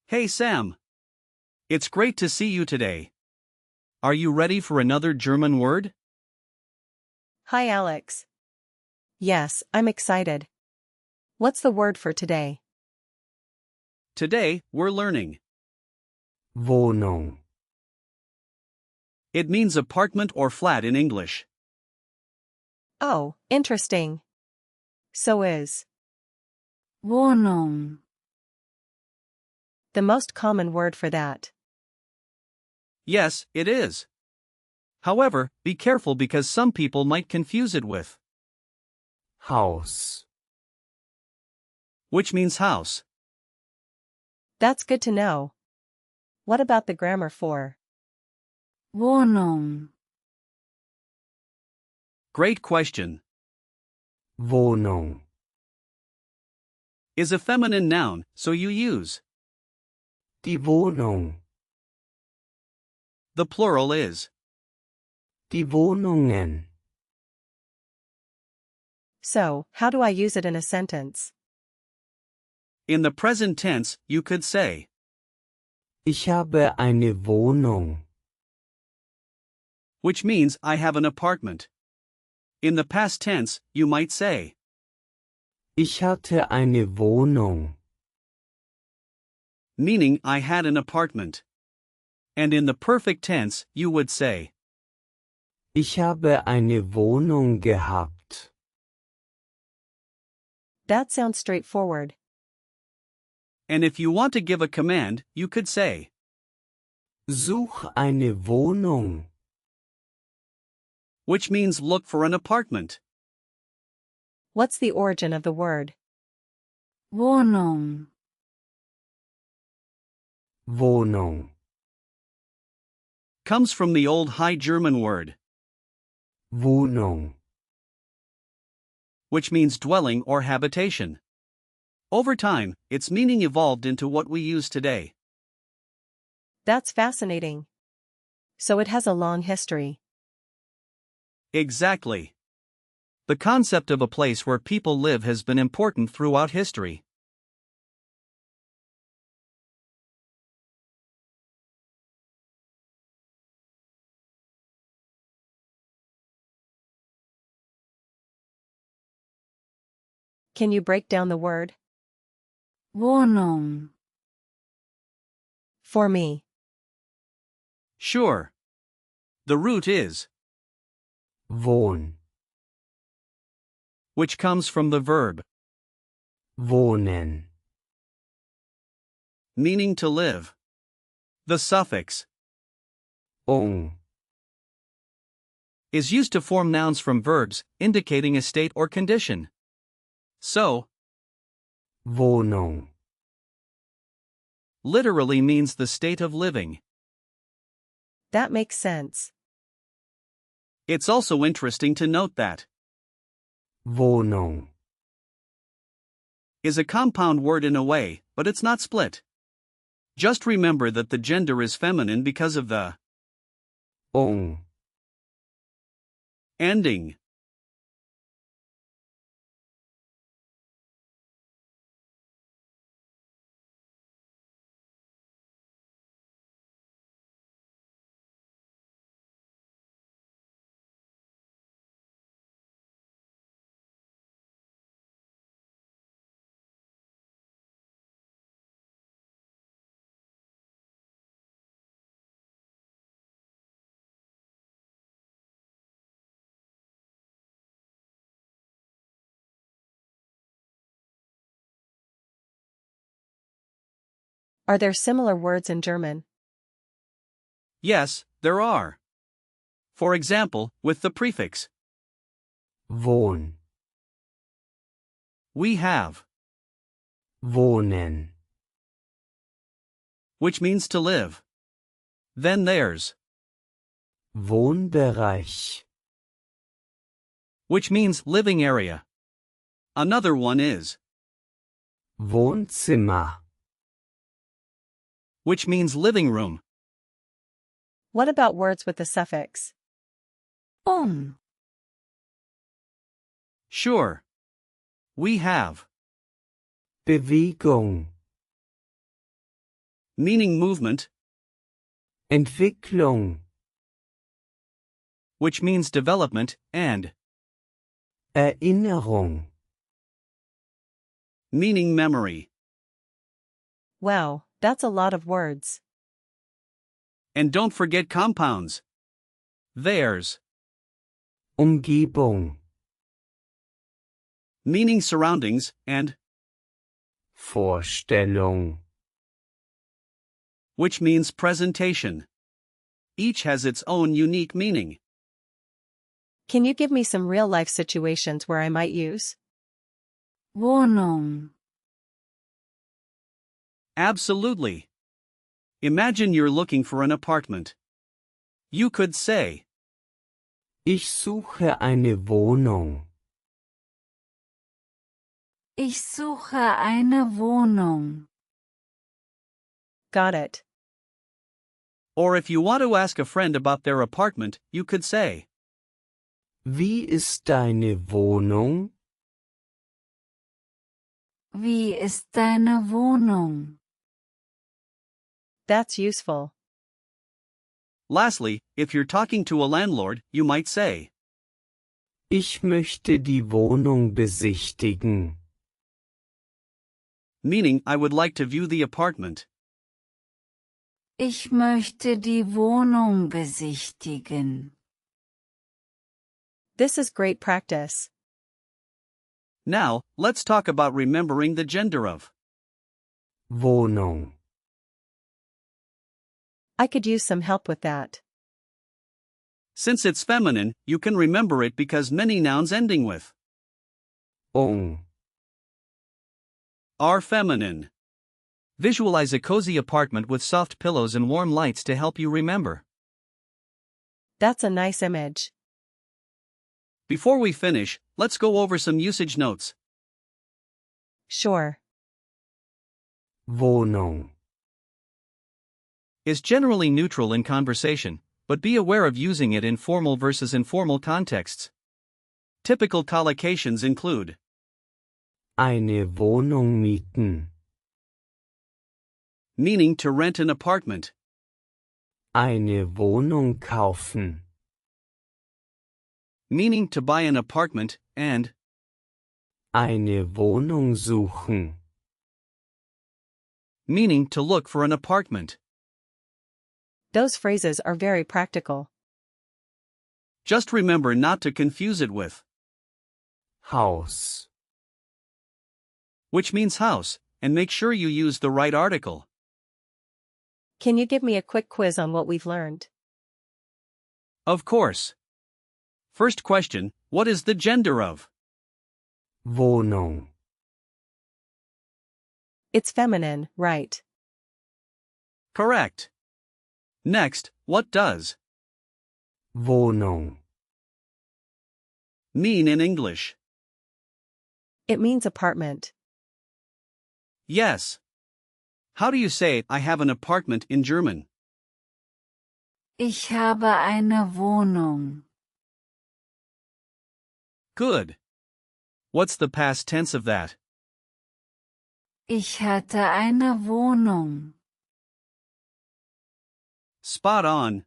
Hey Sam. It's great to see you today. Are you ready for another German word? Hi Alex. Yes, I'm excited. What's the word for today? Today, we're learning. Wohnung. It means apartment or flat in English. Oh, interesting. So is Wohnung. the most common word for that. Yes, it is. However, be careful because some people might confuse it with, Haus. which means house. That's good to know. What about the grammar for Wohnung. Great question. Wohnung. Is a feminine noun, so you use. Die Wohnung. The plural is. Die Wohnungen. So, how do I use it in a sentence? In the present tense, you could say, Ich habe eine Wohnung. which means I have an apartment. In the past tense, you might say, Ich hatte eine Wohnung. meaning I had an apartment. And in the perfect tense, you would say, Ich habe eine Wohnung gehabt. That sounds straightforward. and if you want to give a command, you could say, Such eine Wohnung. which means look for an apartment. What's the origin of the word? Wohnung. Wohnung. Comes from the old High German word, Wohnung. which means dwelling or habitation. Over time, its meaning evolved into what we use today. That's fascinating. So it has a long history. Exactly. The concept of a place where people live has been important throughout history. Can you break down the word? Wohnung. For me. Sure. The root is, Wohn. which comes from the verb, Wohnen. meaning to live. The suffix Ung. is used to form nouns from verbs, indicating a state or condition. So, Wohnung. literally means the state of living. That makes sense. It's also interesting to note that Wohnung. is a compound word in a way, but it's not split. Just remember that the gender is feminine because of the Ung. ending. Are there similar words in German? Yes, there are. For example, with the prefix, Wohn. we have, Wohnen. which means to live. Then there's, Wohnbereich. which means living area. Another one is, Wohnzimmer. which means living room. What about words with the suffix ung? Sure. We have, Bewegung. meaning movement, Entwicklung, which means development, and Erinnerung, meaning memory. Wow, that's a lot of words. And don't forget compounds. There's, Umgebung, meaning surroundings, and Vorstellung, which means presentation. Each has its own unique meaning. Can you give me some real-life situations where I might use Wohnung. Absolutely. Imagine you're looking for an apartment. You could say, Ich suche eine Wohnung. Ich suche eine Wohnung. Got it. or if you want to ask a friend about their apartment, you could say, Wie ist deine Wohnung? Wie ist deine Wohnung? That's useful. Lastly, if you're talking to a landlord, you might say, Ich möchte die Wohnung besichtigen. meaning I would like to view the apartment. Ich möchte die Wohnung besichtigen. This is great practice. Now, let's talk about remembering the gender of. Wohnung. I could use some help with that. Since it's feminine, you can remember it because many nouns ending with Ung. are feminine. Visualize a cozy apartment with soft pillows and warm lights to help you remember. That's a nice image. Before we finish, let's go over some usage notes. Sure. Wohnung. Is generally neutral in conversation, but be aware of using it in formal versus informal contexts. Typical collocations include Eine Wohnung mieten. meaning to rent an apartment, Eine Wohnung kaufen. meaning to buy an apartment, and Eine Wohnung suchen. meaning to look for an apartment. Those phrases are very practical. Just remember not to confuse it with Haus. which means house, and make sure you use the right article. Can you give me a quick quiz on what we've learned? Of course. First question, what is the gender of? Wohnung. It's feminine, right? Correct. Next, what does Wohnung. mean in English? It means apartment. Yes. How do you say I have an apartment in German? Ich habe eine Wohnung. Good. What's the past tense of that? Ich hatte eine Wohnung. Spot on.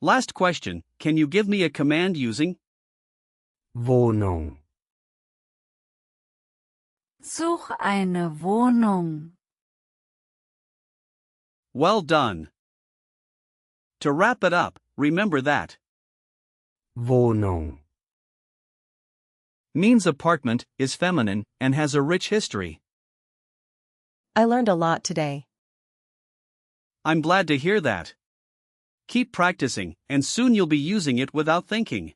Last question, can you give me a command using Wohnung. Such eine Wohnung. well done. To wrap it up, remember that Wohnung. means apartment, is feminine, and has a rich history. I learned a lot today. I'm glad to hear that. Keep practicing, and soon you'll be using it without thinking.